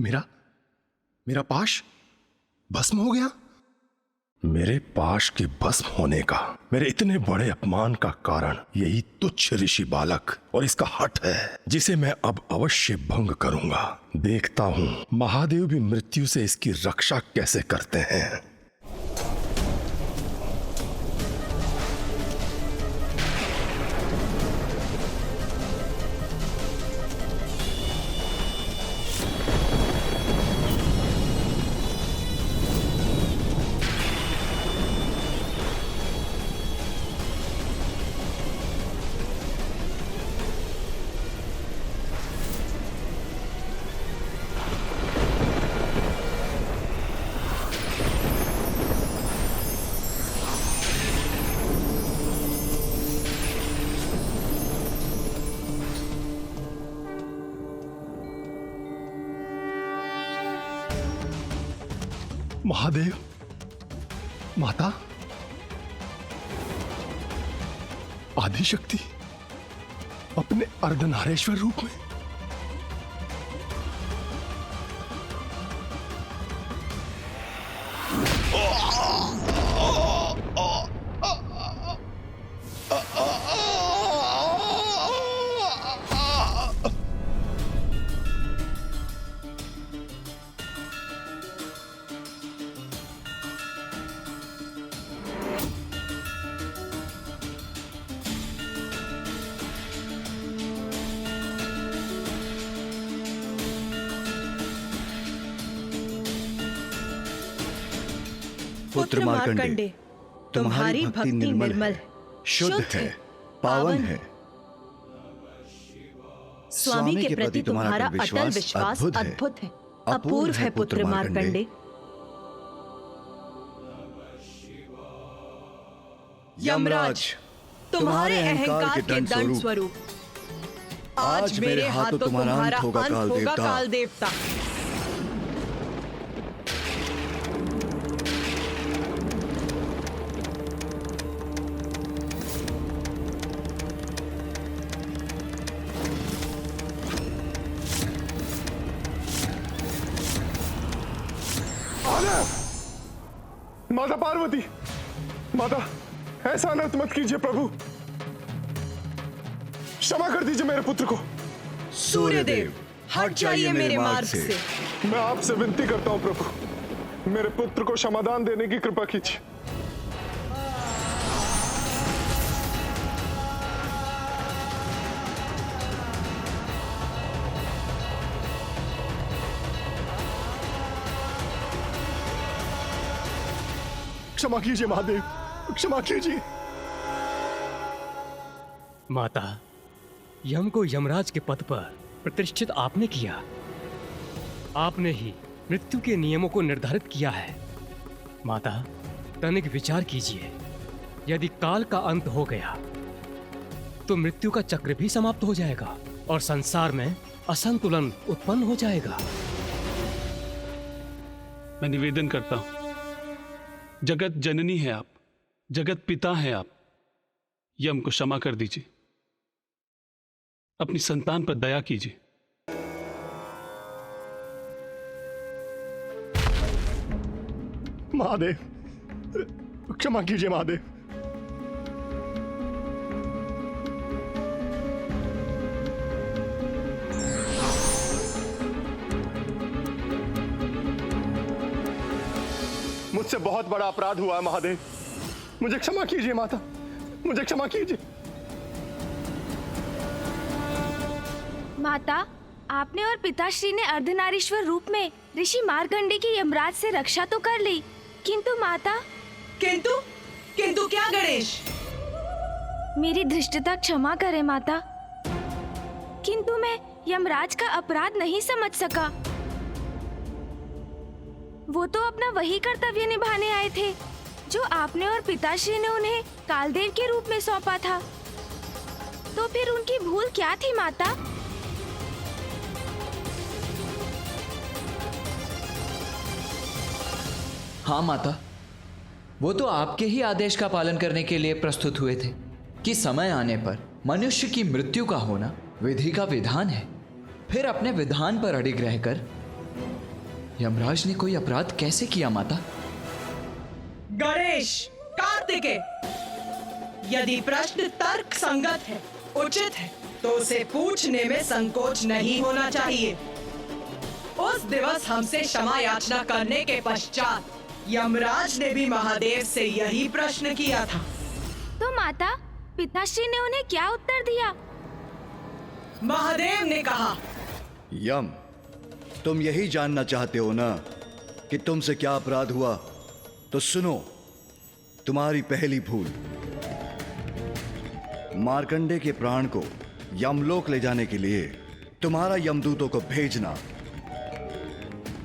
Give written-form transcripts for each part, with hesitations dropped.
मेरा मेरा पाश भस्म हो गया। मेरे पाश के भस्म होने का, मेरे इतने बड़े अपमान का कारण यही तुच्छ ऋषि बालक और इसका हठ है, जिसे मैं अब अवश्य भंग करूंगा। देखता हूं महादेव भी मृत्यु से इसकी रक्षा कैसे करते हैं। महादेव, माता, आदिशक्ति अपने अर्धनारेश्वर रूप में। पुत्र मार्कंडे, तुम्हारी भक्ति निर्मल, शुद्ध है, पावन है। स्वामी के प्रति तुम्हारा अटल विश्वास अद्भुत है, अपूर्व है पुत्र मार्कंडे। यमराज, तुम्हारे अहंकार के दंड स्वरूप आज मेरे हाथों तुम्हारा अंत होगा काल देवता। माता पार्वती, माता, ऐसा अनर्थ मत कीजिए प्रभु, क्षमा कर दीजिए मेरे पुत्र को। सूर्यदेव, हट जाइए मेरे मार्ग से। मैं आपसे विनती करता हूं प्रभु, मेरे पुत्र को क्षमादान देने की कृपा कीजिए। क्षमा कीजिए महादेव, क्षमा कीजिए। माता, यम को यमराज के पद पर प्रतिष्ठित आपने किया। आपने ही मृत्यु के नियमों को निर्धारित किया है। माता, तनिक विचार कीजिए, यदि काल का अंत हो गया तो मृत्यु का चक्र भी समाप्त हो जाएगा और संसार में असंतुलन उत्पन्न हो जाएगा। मैं निवेदन करता हूं, जगत जननी है आप, जगत पिता है आप, यम को क्षमा कर दीजिए, अपनी संतान पर दया कीजिए। महादेव, क्षमा कीजिए महादेव। मुझसे बहुत बड़ा अपराध हुआ है महादेव, मुझे क्षमा कीजिए माता, मुझे क्षमा कीजिए। माता, आपने और पिताश्री ने अर्धनारीश्वर रूप में ऋषि मार्कंडे की यमराज से रक्षा तो कर ली, किंतु माता। किंतु किंतु क्या गणेश? मेरी धृष्टता क्षमा करें माता, किंतु मैं यमराज का अपराध नहीं समझ सका। वो तो अपना वही कर्तव्य निभाने आए थे जो आपने और पिताश्री ने उन्हें कालदेव के रूप में सौंपा था। तो फिर उनकी भूल क्या थी माता? हाँ माता, वो तो आपके ही आदेश का पालन करने के लिए प्रस्तुत हुए थे कि समय आने पर मनुष्य की मृत्यु का होना विधि का विधान है। फिर अपने विधान पर अडिग रहकर यमराज ने कोई अपराध कैसे किया माता? गणेश, कार्तिकेय, यदि प्रश्न तर्क संगत है, उचित है, तो उसे पूछने में संकोच नहीं होना चाहिए। उस दिवस हमसे क्षमा याचना करने के पश्चात यमराज ने भी महादेव से यही प्रश्न किया था। तो माता, पिताश्री ने उन्हें क्या उत्तर दिया? महादेव ने कहा, यम, तुम यही जानना चाहते हो ना कि तुमसे क्या अपराध हुआ? तो सुनो, तुम्हारी पहली भूल मार्कंडे के प्राण को यमलोक ले जाने के लिए तुम्हारा यमदूतों को भेजना,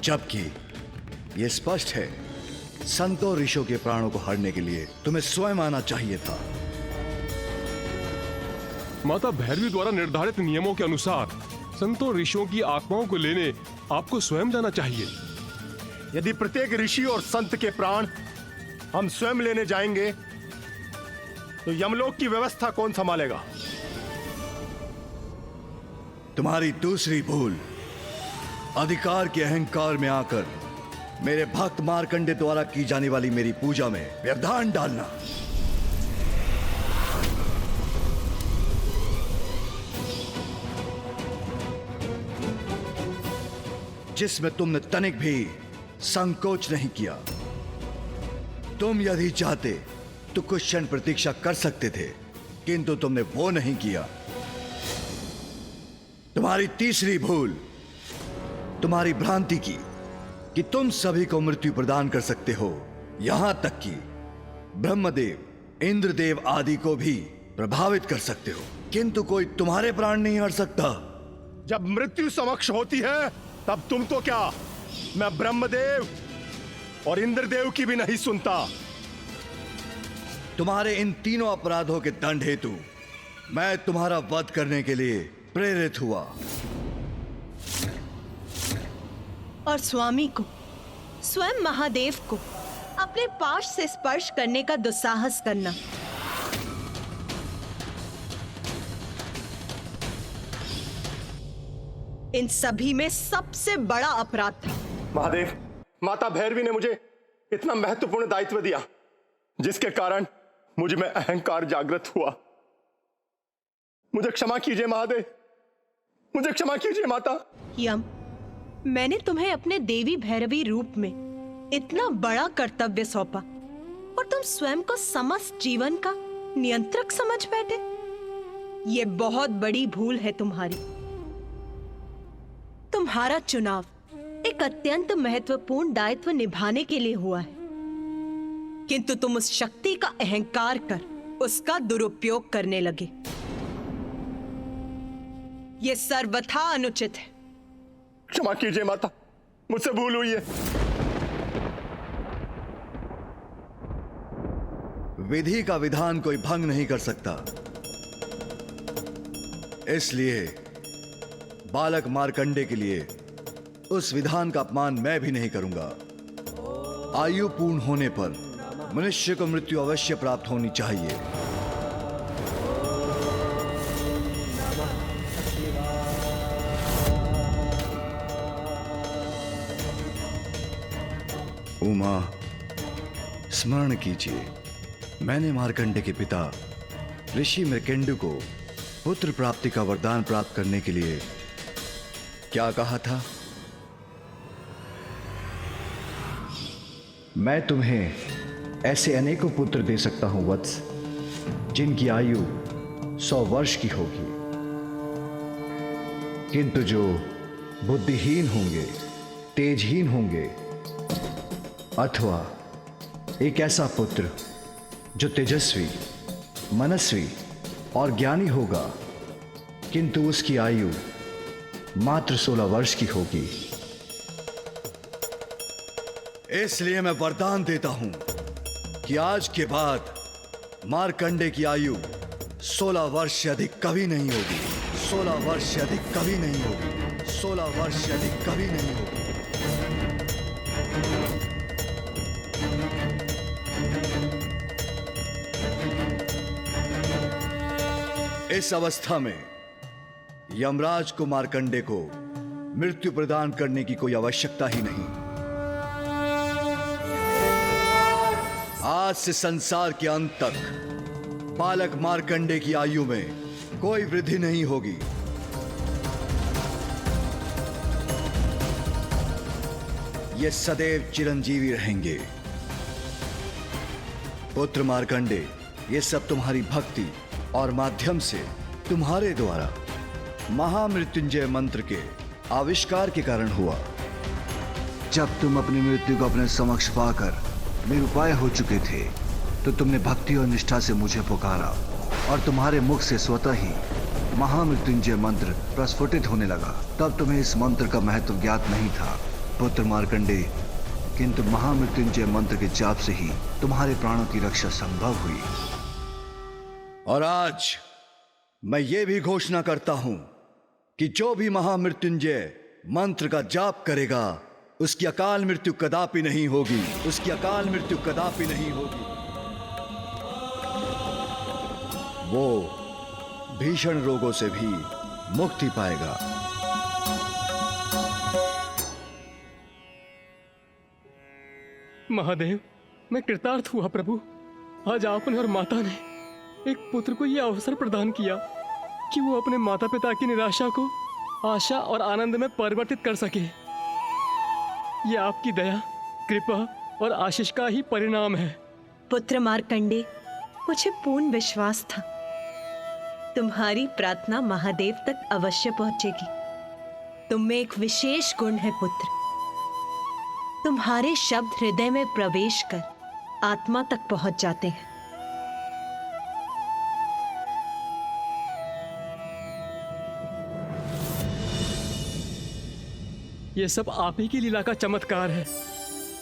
जबकि यह स्पष्ट है संतों ऋषियों के प्राणों को हरने के लिए तुम्हें स्वयं आना चाहिए था। माता भैरवी द्वारा निर्धारित नियमों के अनुसार संतों ऋषियों की आत्माओं को लेने आपको स्वयं जाना चाहिए। यदि प्रत्येक ऋषि और संत के प्राण हम स्वयं लेने जाएंगे तो यमलोक की व्यवस्था कौन संभालेगा? तुम्हारी दूसरी भूल अधिकार के अहंकार में आकर मेरे भक्त मार्कंडे द्वारा की जाने वाली मेरी पूजा में व्यवधान डालना। जिसमें तुमने तनिक भी संकोच नहीं किया। तुम यदि चाहते तो कुछ क्षण प्रतीक्षा कर सकते थे, किंतु तुमने वो नहीं किया। तुम्हारी तीसरी भूल तुम्हारी भ्रांति की कि तुम सभी को मृत्यु प्रदान कर सकते हो, यहां तक कि ब्रह्मदेव, इंद्रदेव आदि को भी प्रभावित कर सकते हो, किंतु कोई तुम्हारे प्राण नहीं हर सकता। जब मृत्यु समक्ष होती है तब तुम तो क्या, मैं ब्रह्मदेव और इंद्रदेव की भी नहीं सुनता। तुम्हारे इन तीनों अपराधों के दंड हेतु मैं तुम्हारा वध करने के लिए प्रेरित हुआ। और स्वामी को, स्वयं महादेव को अपने पाश से स्पर्श करने का दुस्साहस करना। इन सभी में सबसे बड़ा अपराध था। महादेव, माता भैरवी ने मुझे इतना महत्वपूर्ण दायित्व दिया जिसके कारण मुझ में अहंकार जागृत हुआ। मुझे क्षमा कीजिए महादेव, मुझे क्षमा कीजिए माता। यम, मैंने तुम्हें अपने देवी भैरवी रूप में इतना बड़ा कर्तव्य सौंपा और तुम स्वयं को समस्त जीवन का नियंत्रक समझ बैठे। ये बहुत बड़ी भूल है तुम्हारी। तुम्हारा चुनाव एक अत्यंत महत्वपूर्ण दायित्व निभाने के लिए हुआ है, किंतु तुम उस शक्ति का अहंकार कर उसका दुरुपयोग करने लगे। यह सर्वथा अनुचित है। क्षमा कीजिए माता, मुझसे भूल हुई है। विधि का विधान कोई भंग नहीं कर सकता, इसलिए बालक मार्कंडे के लिए उस विधान का अपमान मैं भी नहीं करूंगा। आयु पूर्ण होने पर मनुष्य को मृत्यु अवश्य प्राप्त होनी चाहिए। उमा, स्मरण कीजिए, मैंने मार्कंडे के पिता ऋषि मृकेंडु को पुत्र प्राप्ति का वरदान प्राप्त करने के लिए क्या कहा था? मैं तुम्हें ऐसे अनेकों पुत्र दे सकता हूं वत्स, जिनकी आयु 100 वर्ष की होगी, किंतु जो बुद्धिहीन होंगे, तेजहीन होंगे, अथवा एक ऐसा पुत्र जो तेजस्वी, मनस्वी और ज्ञानी होगा, किंतु उसकी आयु मात्र 16 वर्ष की होगी। इसलिए मैं वरदान देता हूं कि आज के बाद मार्कंडे की आयु 16 वर्ष से अधिक कभी नहीं होगी। 16 वर्ष से अधिक कभी नहीं होगी। 16 वर्ष से अधिक कभी नहीं होगी। इस अवस्था में यमराज को मार्कंडे को मृत्यु प्रदान करने की कोई आवश्यकता ही नहीं। आज से संसार के अंत तक बालक मार्कंडे की आयु में कोई वृद्धि नहीं होगी। ये सदैव चिरंजीवी रहेंगे। पुत्र मार्कंडे, ये सब तुम्हारी भक्ति और माध्यम से तुम्हारे द्वारा महामृत्युंजय मंत्र के आविष्कार के कारण हुआ। जब तुम अपनी मृत्यु को अपने समक्ष पाकर निरुपाय हो चुके थे तो तुमने भक्ति और निष्ठा से मुझे पुकारा और तुम्हारे मुख से स्वतः ही महामृत्युंजय मंत्र प्रस्फुटित होने लगा। तब तुम्हें इस मंत्र का महत्व ज्ञात नहीं था पुत्र मार्कंडे, किंतु महामृत्युंजय मंत्र के जाप से ही तुम्हारे प्राणों की रक्षा संभव हुई। और आज मैं ये भी घोषणा करता हूं कि जो भी महामृत्युंजय मंत्र का जाप करेगा उसकी अकाल मृत्यु कदापि नहीं होगी, उसकी अकाल मृत्यु कदापि नहीं होगी। वो भीषण रोगों से भी मुक्ति पाएगा। महादेव, मैं कृतार्थ हुआ प्रभु। आज आपने और माता ने एक पुत्र को यह अवसर प्रदान किया कि वो अपने माता पिता की निराशा को आशा और आनंद में परिवर्तित कर सके। ये आपकी दया, कृपा और आशीष का ही परिणाम है। पुत्र मार्कंडे, मुझे पूर्ण विश्वास था तुम्हारी प्रार्थना महादेव तक अवश्य पहुंचेगी। तुम में एक विशेष गुण है पुत्र। तुम्हारे शब्द हृदय में प्रवेश कर आत्मा तक पहुंच जाते हैं। ये सब आप ही की लीला का चमत्कार है।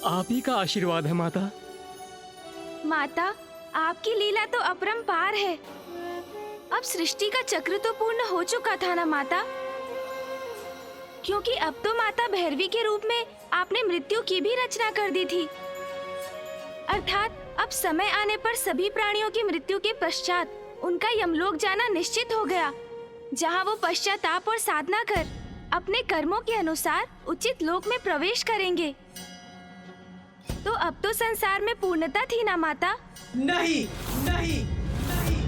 आप ही का आशीर्वाद है माता। माता, आपकी लीला तो अपरंपार है। अब सृष्टि का चक्र तो पूर्ण हो चुका था ना माता, क्योंकि अब तो माता भैरवी के रूप में आपने मृत्यु की भी रचना कर दी थी। अर्थात अब समय आने पर सभी प्राणियों की मृत्यु के पश्चात उनका यमलोक जाना निश्चित हो गया, जहां वो पश्चाताप और साधना कर अपने कर्मों के अनुसार उचित लोक में प्रवेश करेंगे। तो अब तो संसार में पूर्णता थी ना माता? नहीं, नहीं, नहीं।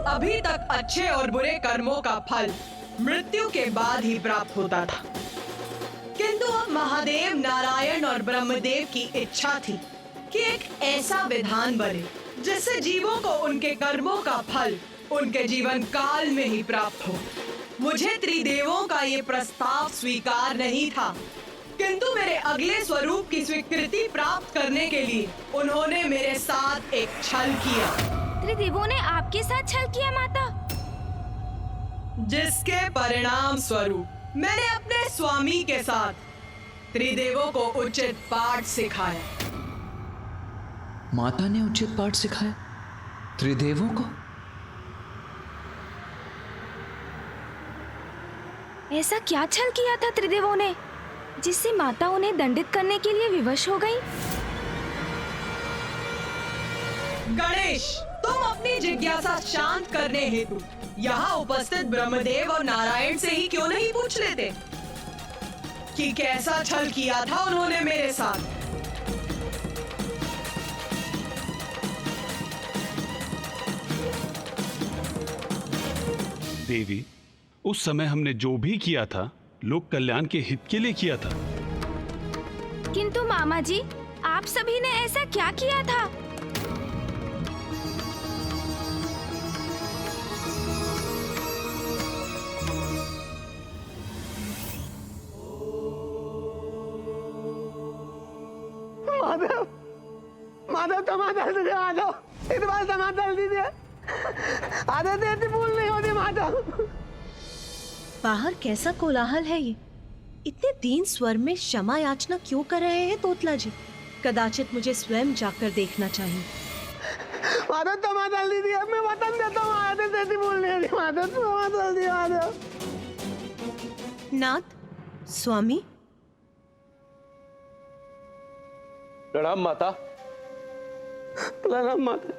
अभी तक अच्छे और बुरे कर्मों का फल मृत्यु के बाद ही प्राप्त होता था, किंतु अब महादेव, नारायण और ब्रह्मदेव की इच्छा थी कि एक ऐसा विधान बने जिससे जीवों को उनके कर्मों का फल उनके जीवन काल में ही प्राप्त हो। मुझे त्रिदेवों का ये प्रस्ताव स्वीकार नहीं था, किंतु मेरे अगले स्वरूप की स्वीकृति प्राप्त करने के लिए उन्होंने मेरे साथ एक छल किया। त्रिदेवों ने आपके साथ छल किया माता? जिसके परिणाम स्वरूप मैंने अपने स्वामी के साथ त्रिदेवों को उचित पाठ सिखाया। माता ने उचित पाठ सिखाया त्रिदेवों को? ऐसा क्या छल किया था त्रिदेवों ने जिससे माता उन्हें दंडित करने के लिए विवश हो गई? गणेश, तुम अपनी जिज्ञासा शांत करने हेतु यहाँ उपस्थित ब्रह्मदेव और नारायण से ही क्यों नहीं पूछ लेते कि कैसा छल किया था उन्होंने मेरे साथ? देवी, उस समय हमने जो भी किया था लोक कल्याण के हित के लिए किया था। किंतु मामा जी, आप सभी ने ऐसा क्या किया था? माधव, माधव टमाटर दीजिए माधव, इस बार टमाटर दीजिए। आदत ऐसी भूल नहीं होती माधव। बाहर कैसा कोलाहल है ये? इतने दीन स्वर में क्षमा याचना क्यों कर रहे हैं तोतला जी? कदाचित मुझे स्वयं जाकर देखना चाहिए। माधव टमाटर दीजिए, मैं वतन देता हूँ। आदत ऐसी भूल नहीं होती माधव, टमाटर दीजिए माधव। नाथ, स्वामी, प्रणाम माता। प्रणाम माता।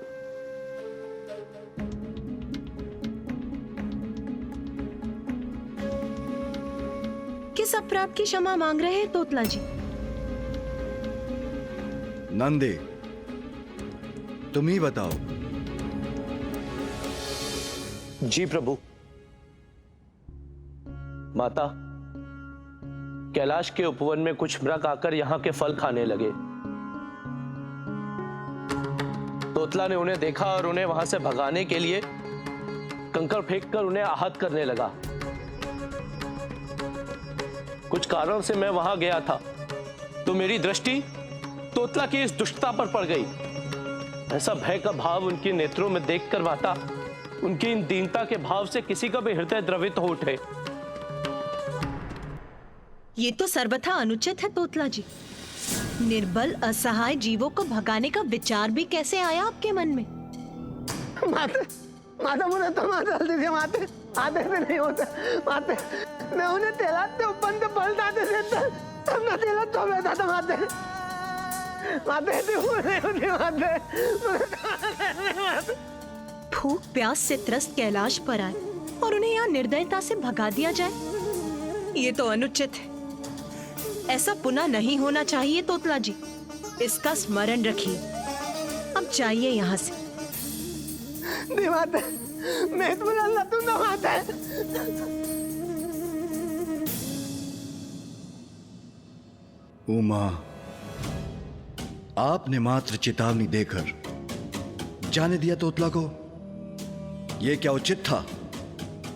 किस अपराध की क्षमा मांग रहे हैं तोतला जी? नंदे, तुम ही बताओ। जी प्रभु। माता, कैलाश के उपवन में कुछ मृग आकर यहाँ के फल खाने लगे। तोतला ने उन्हें देखा और उन्हें वहां से भगाने के लिए कंकड़ फेंककर उन्हें आहत करने लगा। कुछ कारण से मैं वहां गया था तो मेरी दृष्टि तोतला की इस दुष्टता पर पड़ गई। ऐसा भय का भाव उनके नेत्रों में देखकर माता, उनकी इन दीनता के भाव से किसी का भी हृदय द्रवित हो उठे। ये तो सर्वथा अनुचित है तोतला जी। निर्बल असहाय जीवों को भगाने का विचार भी कैसे आया आपके मन में? माते, माता मुझे तो माता दीजिए माते, आते से नहीं होता माते। मैं उन्हें तेलाते ऊपर से पलटाते थे तब मैं तेला तो बैठा था माते। माते नहीं होती माते। भूख प्यास से त्रस्त कैलाश पर आए और उन्हें यहाँ निर्दयता से भगा दिया जाए, ये तो अनुचित है। ऐसा पुनः नहीं होना चाहिए तोतला जी, इसका स्मरण रखिए। अब जाइए यहाँ से। माते, मैं तुम्हें अल्लाह तुम ना माते। उमा, आपने मात्र चेतावनी देकर जाने दिया तोतला को, यह क्या उचित था?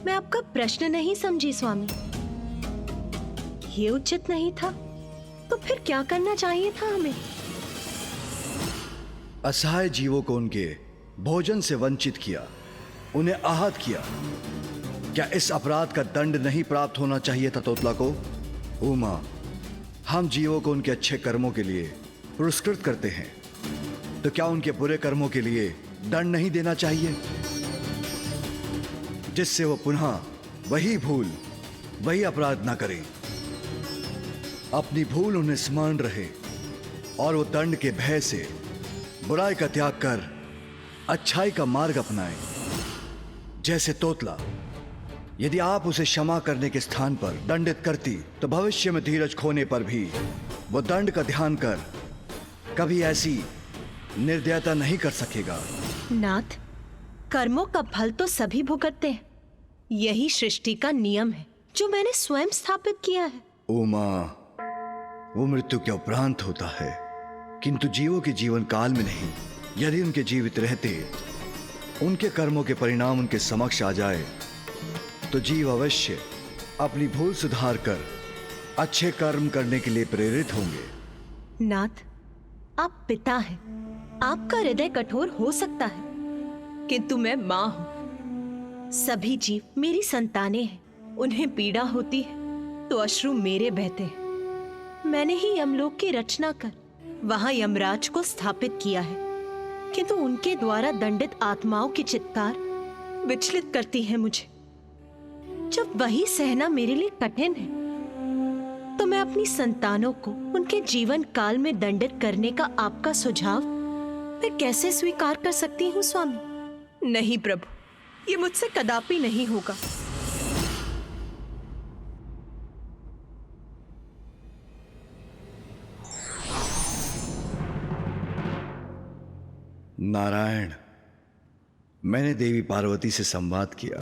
मैं आपका प्रश्न नहीं समझी स्वामी। ये उचित नहीं था तो फिर क्या करना चाहिए था हमें? असहाय जीवों को उनके भोजन से वंचित किया, उन्हें आहत किया। क्या इस अपराध का दंड नहीं प्राप्त होना चाहिए था तोतला को? उमा, हम जीवों को उनके अच्छे कर्मों के लिए पुरस्कृत करते हैं, तो क्या उनके बुरे कर्मों के लिए दंड नहीं देना चाहिए, जिससे वो पुनः वही भूल, वही अपराध ना करें? अपनी भूल उन्हें स्मरण रहे और वो दंड के भय से बुराई का त्याग कर अच्छाई का मार्ग अपनाएं। जैसे तोतला, यदि आप उसे क्षमा करने के स्थान पर दंडित करती तो भविष्य में धीरज खोने पर भी वो दंड का ध्यान कर कभी ऐसी निर्दयता नहीं कर सकेगा। नाथ, कर्मों का फल तो सभी भुगतते हैं, यही सृष्टि का नियम है जो मैंने स्वयं स्थापित किया है। उमा, वो मृत्यु के उपरांत होता है, किंतु जीवों के जीवन काल में नहीं। यदि उनके जीवित रहते उनके कर्मों के परिणाम उनके समक्ष आ जाए तो जीव अवश्य अपनी भूल सुधार कर अच्छे कर्म करने के लिए प्रेरित होंगे। नाथ, आप पिता हैं, आपका हृदय कठोर हो सकता है, किंतु मैं मां हूं। सभी जीव मेरी संतानें हैं, उन्हें पीड़ा होती है तो अश्रु मेरे बहते हैं। मैंने ही यमलोक की रचना कर वहां यमराज को स्थापित किया है, किंतु उनके द्वारा दंडित आत्माओं की चित्कार विचलित करती है मुझे। जब वही सहना मेरे लिए कठिन है तो मैं अपनी संतानों को उनके जीवन काल में दंडित करने का आपका सुझाव मैं कैसे स्वीकार कर सकती हूँ स्वामी? नहीं प्रभु, ये मुझसे कदापि नहीं होगा। नारायण, मैंने देवी पार्वती से संवाद किया,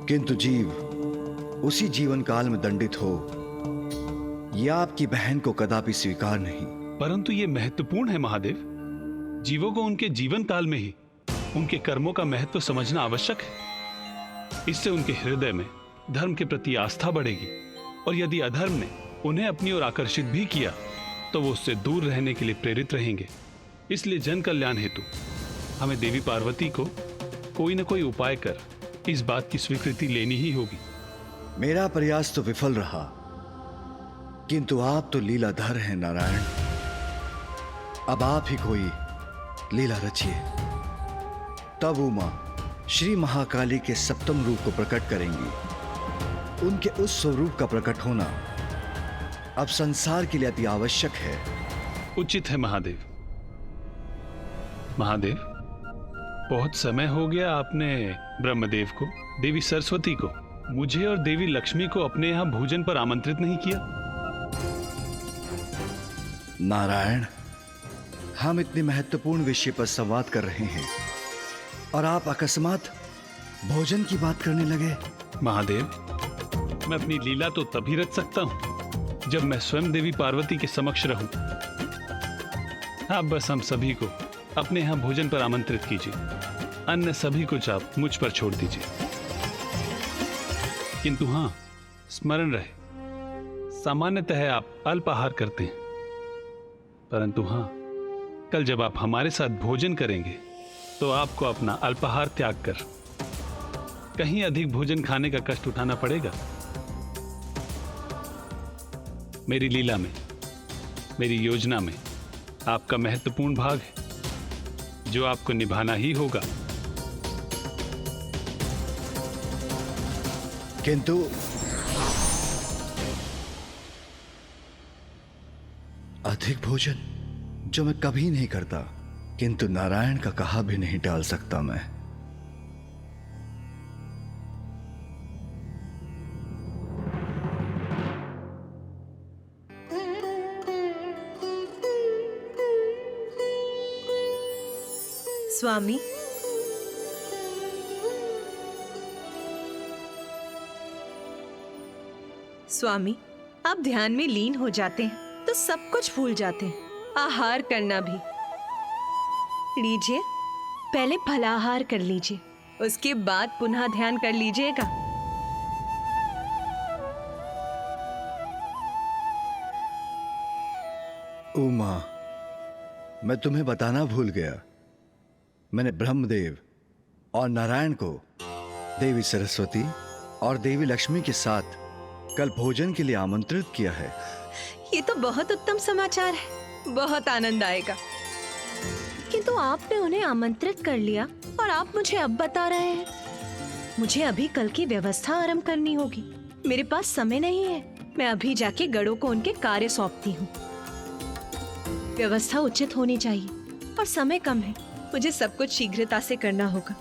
किंतु जीव उसी जीवन काल में दंडित हो यह आपकी बहन को कदापि स्वीकार नहीं। परंतु यह महत्वपूर्ण है महादेव। जीवों को उनके जीवन काल में ही उनके कर्मों का महत्व समझना आवश्यक है। इससे उनके हृदय में धर्म के प्रति आस्था बढ़ेगी, और यदि अधर्म ने उन्हें अपनी ओर आकर्षित भी किया तो वो उससे दूर रहने के लिए प्रेरित रहेंगे। इसलिए जन कल्याण हेतु हमें देवी पार्वती को कोई न कोई उपाय कर इस बात की स्वीकृति लेनी ही होगी। मेरा प्रयास तो विफल रहा, किंतु आप तो लीलाधर हैं नारायण। अब आप ही कोई लीला रचिए, तब उमा श्री महाकाली के सप्तम रूप को प्रकट करेंगी। उनके उस स्वरूप का प्रकट होना अब संसार के लिए अति आवश्यक है। उचित है महादेव। महादेव, बहुत समय हो गया आपने ब्रह्मदेव को, देवी सरस्वती को मुझे और देवी लक्ष्मी को अपने यहाँ भोजन पर आमंत्रित नहीं किया? नारायण, हम इतने महत्वपूर्ण विषय पर संवाद कर रहे हैं और आप अकस्मात भोजन की बात करने लगे। महादेव, मैं अपनी लीला तो तभी रच सकता हूं जब मैं स्वयं देवी पार्वती के समक्ष रहूं। आप बस हम सभी को अपने यहाँ भोजन पर आमंत्रित कीजिए, अन्य सभी कुछ आप मुझ पर छोड़ दीजिए। किंतु हाँ, स्मरण रहे, सामान्यतः आप अल्पाहार करते हैं, परंतु हाँ, कल जब आप हमारे साथ भोजन करेंगे तो आपको अपना अल्पाहार त्याग कर कहीं अधिक भोजन खाने का कष्ट उठाना पड़ेगा। मेरी लीला में, मेरी योजना में आपका महत्वपूर्ण भाग है जो आपको निभाना ही होगा। किंतु अधिक भोजन जो मैं कभी नहीं करता, किंतु नारायण का कहा भी नहीं टाल सकता मैं। स्वामी, स्वामी, आप ध्यान में लीन हो जाते हैं तो सब कुछ भूल जाते हैं, आहार करना भी। लीजिए, पहले फलाहार कर लीजिए, उसके बाद पुनः ध्यान कर लीजिएगा। उमा, मैं तुम्हें बताना भूल गया, मैंने ब्रह्मदेव और नारायण को देवी सरस्वती और देवी लक्ष्मी के साथ कल भोजन के लिए आमंत्रित किया है। ये तो बहुत उत्तम समाचार है, बहुत आनंद आएगा। किंतु आपने उन्हें आमंत्रित कर लिया और आप मुझे अब बता रहे हैं। मुझे अभी कल की व्यवस्था आरंभ करनी होगी, मेरे पास समय नहीं है। मैं अभी जाके गढ़ों को उनके कार्य सौंपती हूँ। व्यवस्था उचित होनी चाहिए और समय कम है, मुझे सब कुछ शीघ्रता से करना होगा।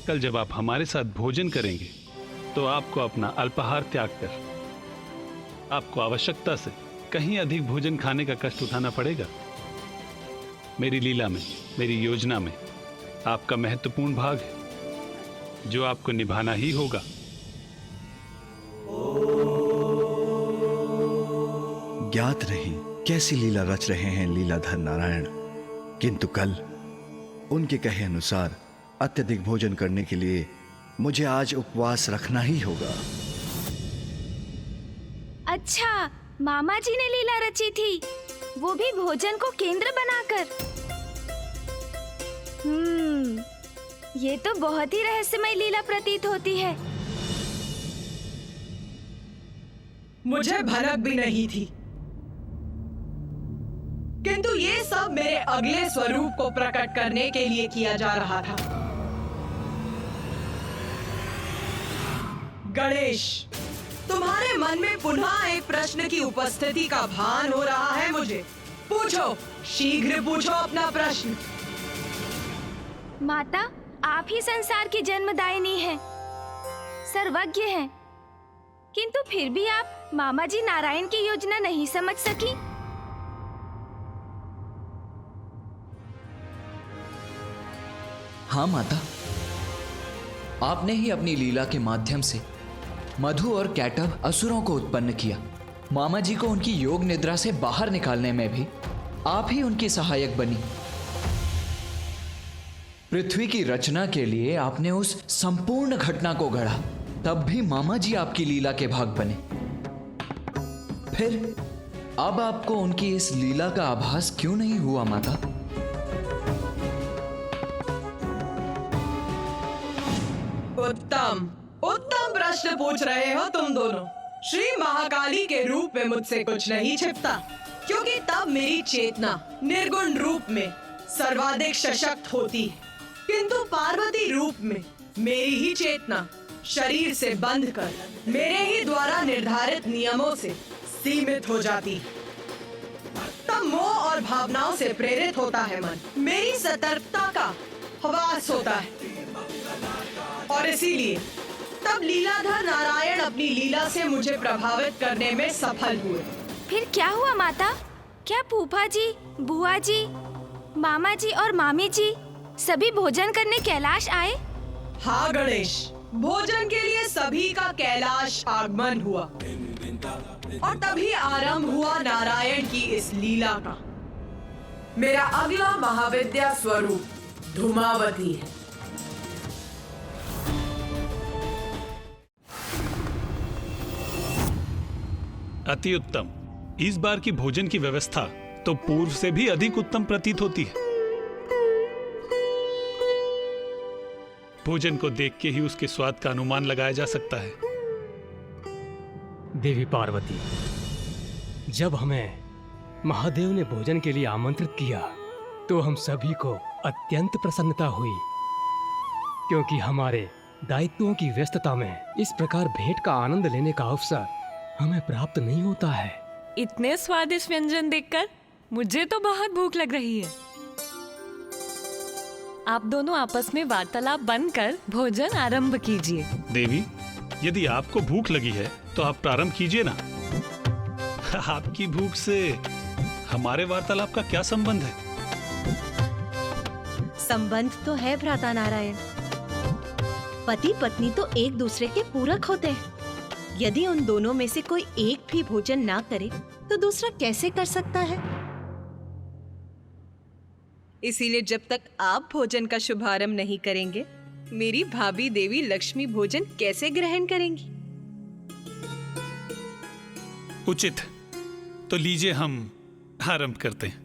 कल जब आप हमारे साथ भोजन करेंगे तो आपको अपना अल्पाहार त्याग कर आपको आवश्यकता से कहीं अधिक भोजन खाने का कष्ट उठाना पड़ेगा। मेरी लीला में, मेरी योजना में आपका महत्वपूर्ण भाग है जो आपको निभाना ही होगा। ज्ञात नहीं कैसी लीला रच रहे हैं लीलाधर नारायण, किंतु कल उनके कहे अनुसार अत्यधिक भोजन करने के लिए मुझे आज उपवास रखना ही होगा। अच्छा, मामा जी ने लीला रची थी, वो भी भोजन को केंद्र बनाकर। ये तो बहुत ही रहस्यमय लीला प्रतीत होती है। मुझे भनक भी नहीं थी, किंतु ये सब मेरे अगले स्वरूप को प्रकट करने के लिए किया जा रहा था। गणेश, तुम्हारे मन में पुनः एक प्रश्न की उपस्थिति का भान हो रहा है मुझे। पूछो, शीघ्र पूछो अपना प्रश्न। माता, आप ही संसार की जन्मदायिनी हैं, सर्वज्ञ हैं, किंतु फिर भी आप मामा जी नारायण की योजना नहीं समझ सकी। हाँ माता, आपने ही अपनी लीला के माध्यम से मधु और कैटव असुरों को उत्पन्न किया। मामा जी को उनकी योग निद्रा से बाहर निकालने में भी आप ही उनकी सहायक बनी। पृथ्वी की रचना के लिए आपने उस संपूर्ण घटना को गढ़ा, तब भी मामा जी आपकी लीला के भाग बने। फिर अब आपको उनकी इस लीला का आभास क्यों नहीं हुआ माता? उत्तम उत्तम प्रश्न पूछ रहे हो तुम दोनों। श्री महाकाली के रूप में मुझसे कुछ नहीं छिपता, क्योंकि तब मेरी चेतना निर्गुण रूप में सर्वाधिक सशक्त होती है, किंतु पार्वती रूप में मेरी ही चेतना शरीर से बंध कर मेरे ही द्वारा निर्धारित नियमों से सीमित हो जाती है। तब मोह और भावनाओं से प्रेरित होता है मन। मेरी सतर्कता का वास होता है। और इसीलिए तब लीलाधर नारायण अपनी लीला से मुझे प्रभावित करने में सफल हुए। फिर क्या हुआ माता? क्या फूफा जी, बुआ जी, मामा जी और मामी जी सभी भोजन करने कैलाश आए? हाँ गणेश, भोजन के लिए सभी का कैलाश आगमन हुआ और तभी आरंभ हुआ नारायण की इस लीला का। मेरा अगला महाविद्या स्वरूप धूमावती है। अति उत्तम। इस बार की भोजन की व्यवस्था तो पूर्व से भी अधिक उत्तम प्रतीत होती है। भोजन को देख के ही उसके स्वाद का अनुमान लगाया जा सकता है। देवी पार्वती, जब हमें महादेव ने भोजन के लिए आमंत्रित किया तो हम सभी को अत्यंत प्रसन्नता हुई, क्योंकि हमारे दायित्वों की व्यस्तता में इस प्रकार भेंट का आनंद लेने का अवसर हमें प्राप्त नहीं होता है। इतने स्वादिष्ट व्यंजन देखकर मुझे तो बहुत भूख लग रही है। आप दोनों आपस में वार्तालाप बंद कर भोजन आरंभ कीजिए। देवी, यदि आपको भूख लगी है तो आप प्रारंभ कीजिए ना। आपकी भूख से हमारे वार्तालाप का क्या संबंध है? संबंध तो है भ्राता नारायण। पति पत्नी तो एक दूसरे के पूरक होते हैं। यदि उन दोनों में से कोई एक भी भोजन ना करे तो दूसरा कैसे कर सकता है? इसीलिए जब तक आप भोजन का शुभारंभ नहीं करेंगे, मेरी भाभी देवी लक्ष्मी भोजन कैसे ग्रहण करेंगी? उचित। तो लीजिए हम आरंभ करते हैं।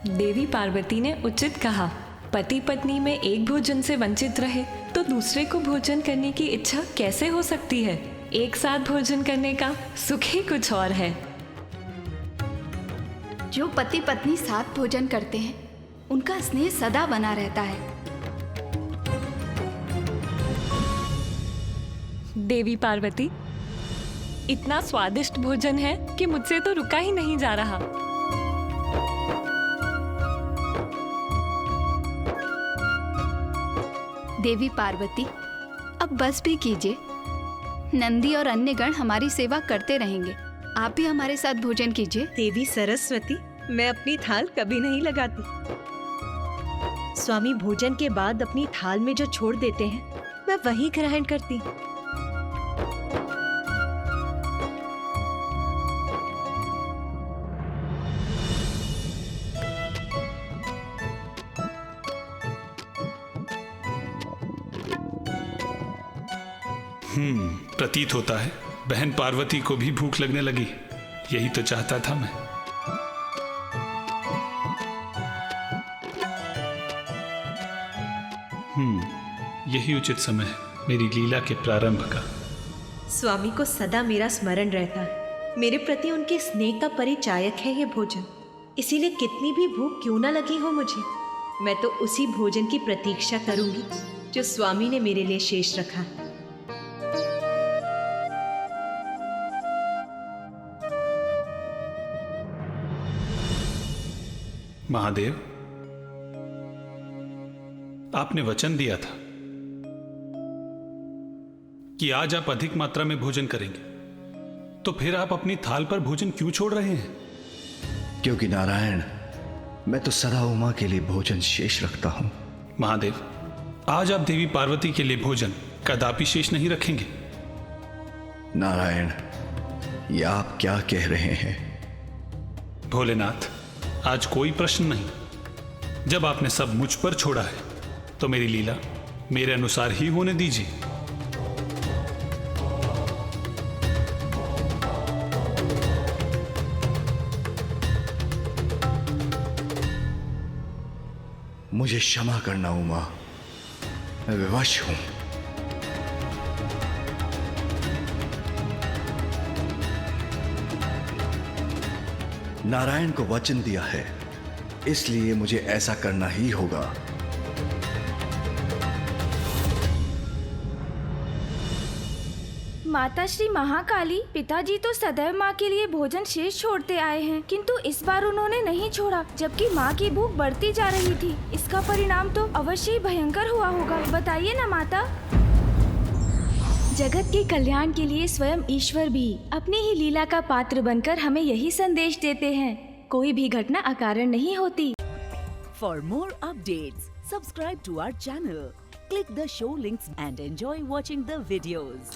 देवी पार्वती ने उचित कहा। पति पत्नी में एक भोजन से वंचित रहे तो दूसरे को भोजन करने की इच्छा कैसे हो सकती है? एक साथ भोजन करने का सुख ही कुछ और है। जो पति पत्नी साथ भोजन करते हैं उनका स्नेह सदा बना रहता है। देवी पार्वती, इतना स्वादिष्ट भोजन है कि मुझसे तो रुका ही नहीं जा रहा। देवी पार्वती, अब बस भी कीजिए। नंदी और अन्य गण हमारी सेवा करते रहेंगे, आप भी हमारे साथ भोजन कीजिए। देवी सरस्वती, मैं अपनी थाल कभी नहीं लगाती। स्वामी भोजन के बाद अपनी थाल में जो छोड़ देते हैं मैं वही ग्रहण करती हूँ। प्रतीत होता है बहन पार्वती को भी भूख लगने लगी। यही तो चाहता था मैं। यही उचित समय है मेरी लीला के प्रारंभ का। स्वामी को सदा मेरा स्मरण रहता है। मेरे प्रति उनके स्नेह का परिचायक है ये भोजन। इसीलिए कितनी भी भूख क्यों ना लगी हो मुझे, मैं तो उसी भोजन की प्रतीक्षा करूंगी जो स्वामी ने मेरे लिए शेष रखा है। महादेव, आपने वचन दिया था कि आज आप अधिक मात्रा में भोजन करेंगे, तो फिर आप अपनी थाल पर भोजन क्यों छोड़ रहे हैं? क्योंकि नारायण, मैं तो सदा उमा के लिए भोजन शेष रखता हूं। महादेव, आज आप देवी पार्वती के लिए भोजन कदापि शेष नहीं रखेंगे। नारायण, ये आप क्या कह रहे हैं? भोलेनाथ, आज कोई प्रश्न नहीं। जब आपने सब मुझ पर छोड़ा है तो मेरी लीला मेरे अनुसार ही होने दीजिए। मुझे क्षमा करना उमा, मैं विवश हूं। नारायण को वचन दिया है, इसलिए मुझे ऐसा करना ही होगा। माता श्री महाकाली, पिताजी तो सदैव माँ के लिए भोजन शेष छोड़ते आए हैं, किंतु इस बार उन्होंने नहीं छोड़ा, जबकि माँ की भूख बढ़ती जा रही थी। इसका परिणाम तो अवश्य ही भयंकर हुआ होगा। बताइए ना माता। जगत के कल्याण के लिए स्वयं ईश्वर भी अपनी ही लीला का पात्र बनकर हमें यही संदेश देते हैं, कोई भी घटना अकारण नहीं होती। For more updates, subscribe to our channel, click the show links and enjoy watching the videos.